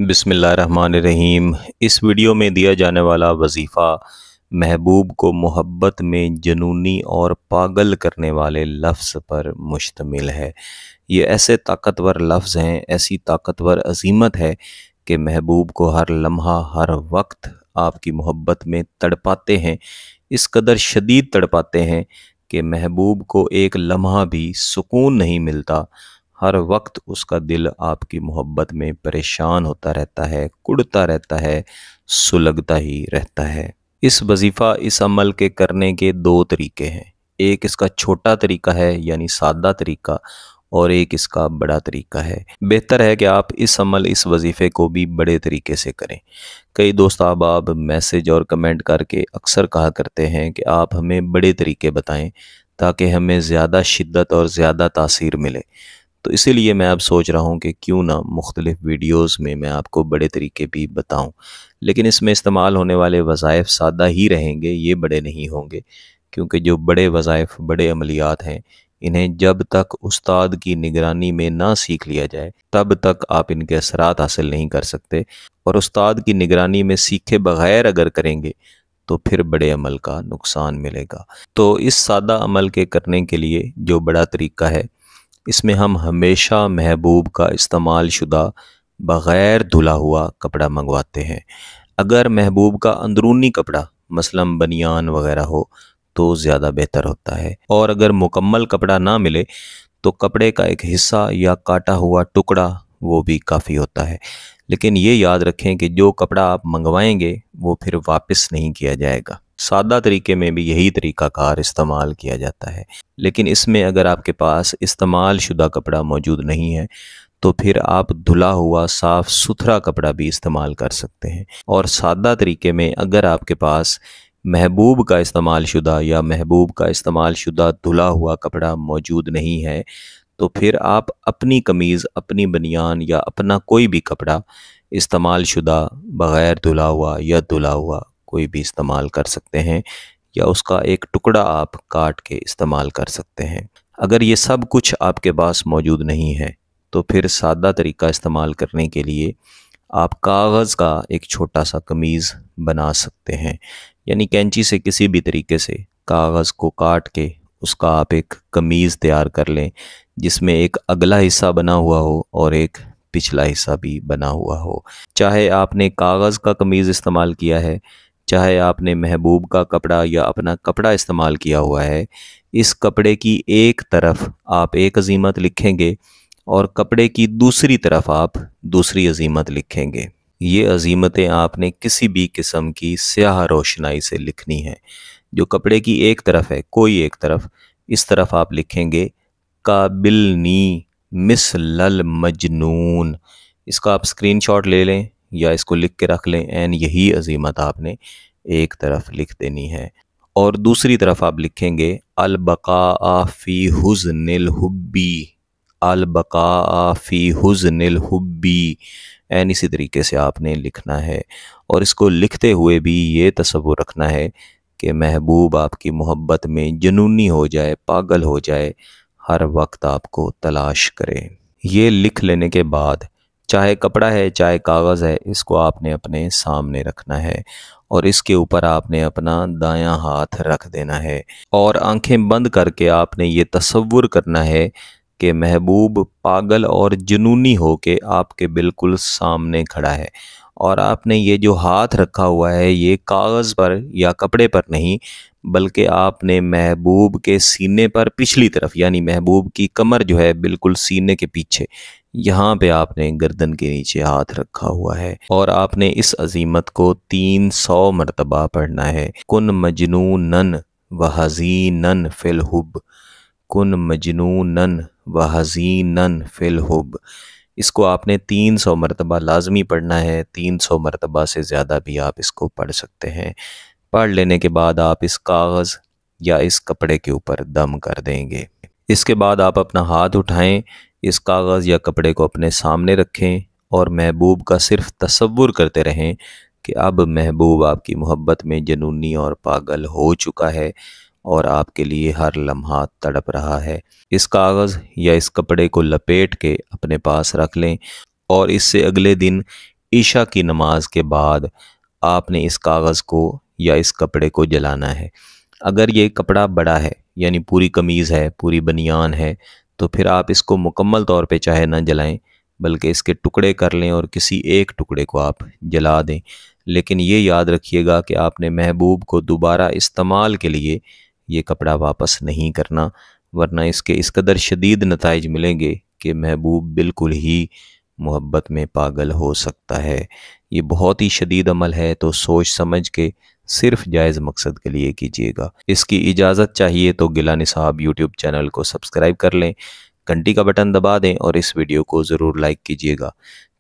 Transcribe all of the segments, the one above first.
बिस्मिल्लाहिर्रहमानिर्रहीम। इस वीडियो में दिया जाने वाला वजीफ़ा महबूब को मोहब्बत में जुनूनी और पागल करने वाले लफ्ज़ पर मुश्तमिल है। ये ऐसे ताकतवर लफ्ज़ हैं, ऐसी ताकतवर अज़ीमत है कि महबूब को हर लम्हा हर वक्त आपकी मोहब्बत में तड़पाते हैं। इस कदर शदीद तड़पाते हैं कि महबूब को एक लम्हा भी सुकून नहीं मिलता। हर वक्त उसका दिल आपकी मोहब्बत में परेशान होता रहता है, कुढ़ता रहता है, सुलगता ही रहता है। इस वजीफ़ा इस अमल के करने के दो तरीके हैं। एक इसका छोटा तरीका है यानी सादा तरीका, और एक इसका बड़ा तरीका है। बेहतर है कि आप इस वजीफ़े को भी बड़े तरीके से करें। कई दोस्त अहबाब मैसेज और कमेंट करके अक्सर कहा करते हैं कि आप हमें बड़े तरीके बताएं ताकि हमें ज़्यादा शिद्दत और ज़्यादा तासीर मिले। तो इसीलिए मैं अब सोच रहा हूँ कि क्यों ना मुख्तलिफ़ वीडियोज़ में मैं आपको बड़े तरीके भी बताऊँ, लेकिन इसमें इस्तेमाल होने वाले वज़ाइफ सादा ही रहेंगे, ये बड़े नहीं होंगे। क्योंकि जो बड़े वज़ाइफ बड़े अमलियात हैं, इन्हें जब तक उस्ताद की निगरानी में ना सीख लिया जाए तब तक आप इनके असरात हासिल नहीं कर सकते, और उस्ताद की निगरानी में सीखे बग़ैर अगर करेंगे तो फिर बड़े अमल का नुकसान मिलेगा। तो इस सादा अमल के करने के लिए जो बड़ा तरीका है, इसमें हम हमेशा महबूब का इस्तेमाल शुदा बग़ैर धुला हुआ कपड़ा मंगवाते हैं। अगर महबूब का अंदरूनी कपड़ा मसलन बनियान वग़ैरह हो तो ज़्यादा बेहतर होता है, और अगर मुकम्मल कपड़ा ना मिले तो कपड़े का एक हिस्सा या काटा हुआ टुकड़ा वो भी काफ़ी होता है। लेकिन ये याद रखें कि जो कपड़ा आप मंगवाएंगे वो फिर वापस नहीं किया जाएगा। सादा तरीके में भी यही तरीक़ाकार इस्तेमाल किया जाता है, लेकिन इसमें अगर आपके पास इस्तेमाल शुदा कपड़ा मौजूद नहीं है तो फिर आप धुला हुआ साफ़ सुथरा कपड़ा भी इस्तेमाल कर सकते हैं। और सादा तरीके में अगर आपके पास महबूब का इस्तेमाल शुदा या महबूब का इस्तेमाल शुदा धुला हुआ कपड़ा मौजूद नहीं है तो फिर आप अपनी कमीज़, अपनी बनियान या अपना कोई भी कपड़ा इस्तेमाल शुदा बग़ैर धुला हुआ या धुला हुआ कोई भी इस्तेमाल कर सकते हैं, या उसका एक टुकड़ा आप काट के इस्तेमाल कर सकते हैं। अगर ये सब कुछ आपके पास मौजूद नहीं है तो फिर सादा तरीका इस्तेमाल करने के लिए आप कागज़ का एक छोटा सा कमीज़ बना सकते हैं। यानी कैंची से किसी भी तरीके से कागज़ को काट के उसका आप एक कमीज़ तैयार कर लें, जिसमें एक अगला हिस्सा बना हुआ हो और एक पिछला हिस्सा भी बना हुआ हो। चाहे आपने कागज़ का कमीज़ इस्तेमाल किया है, चाहे आपने महबूब का कपड़ा या अपना कपड़ा इस्तेमाल किया हुआ है, इस कपड़े की एक तरफ आप एक अज़ीमत लिखेंगे और कपड़े की दूसरी तरफ आप दूसरी अज़ीमत लिखेंगे। ये अज़ीमतें आपने किसी भी किस्म की स्याह रोशनाई से लिखनी है। जो कपड़े की एक तरफ है, कोई एक तरफ, इस तरफ आप लिखेंगे काबिलनी मिसलल मजनून। इसका आप स्क्रीनशॉट ले लें या इसको लिख के रख लें। एन यही अज़ीमत आपने एक तरफ लिख देनी है, और दूसरी तरफ आप लिखेंगे अलबका फ़ी हुज़्निल हुब्बी, अलबका फ़ी हुज़्निल हुब्बी। एन इसी तरीके से आपने लिखना है, और इसको लिखते हुए भी ये तसव्वुर रखना है कि महबूब आपकी मोहब्बत में जुनूनी हो जाए, पागल हो जाए, हर वक्त आपको तलाश करे। ये लिख लेने के बाद चाहे कपड़ा है चाहे कागज़ है, इसको आपने अपने सामने रखना है और इसके ऊपर आपने अपना दायां हाथ रख देना है, और आंखें बंद करके आपने ये तसव्वुर करना है कि महबूब पागल और जुनूनी हो के आपके बिल्कुल सामने खड़ा है, और आपने ये जो हाथ रखा हुआ है ये कागज़ पर या कपड़े पर नहीं, बल्कि आपने महबूब के सीने पर पिछली तरफ, यानी महबूब की कमर जो है बिल्कुल सीने के पीछे, यहाँ पे आपने गर्दन के नीचे हाथ रखा हुआ है, और आपने इस अज़ीमत को 300 मरतबा पढ़ना है। कुन मजनूनन व हज़ीनन फिल हुब, कुन मजनूनन व हज़ीनन फिल हुब। इसको आपने 300 मरतबा लाजमी पढ़ना है। 300 मरतबा से ज़्यादा भी आप इसको पढ़ सकते हैं। पढ़ लेने के बाद आप इस कागज़ या इस कपड़े के ऊपर दम कर देंगे। इसके बाद आप अपना हाथ उठाएं, इस कागज़ या कपड़े को अपने सामने रखें और महबूब का सिर्फ तसव्वुर करते रहें कि अब महबूब आपकी मोहब्बत में जुनूनी और पागल हो चुका है और आपके लिए हर लम्हा तड़प रहा है। इस कागज़ या इस कपड़े को लपेट के अपने पास रख लें और इससे अगले दिन ईशा की नमाज के बाद आपने इस कागज़ को या इस कपड़े को जलाना है। अगर ये कपड़ा बड़ा है यानी पूरी कमीज़ है, पूरी बनियान है, तो फिर आप इसको मुकम्मल तौर पे चाहे ना जलाएं, बल्कि इसके टुकड़े कर लें और किसी एक टुकड़े को आप जला दें। लेकिन ये याद रखिएगा कि आपने महबूब को दोबारा इस्तेमाल के लिए ये कपड़ा वापस नहीं करना, वरना इसके इस कदर शदीद नताइज मिलेंगे कि महबूब बिल्कुल ही मोहब्बत में पागल हो सकता है। ये बहुत ही शदीद अमल है, तो सोच समझ के सिर्फ जायज़ मकसद के लिए कीजिएगा। इसकी इजाज़त चाहिए तो गिला निसाब यूट्यूब चैनल को सब्सक्राइब कर लें, घंटी का बटन दबा दें और इस वीडियो को ज़रूर लाइक कीजिएगा।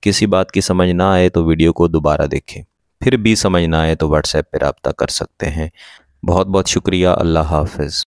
किसी बात की समझ ना आए तो वीडियो को दोबारा देखें, फिर भी समझ ना आए तो व्हाट्सएप पर रब्ता कर सकते हैं। बहुत बहुत शुक्रिया। अल्लाह हाफ़िज़।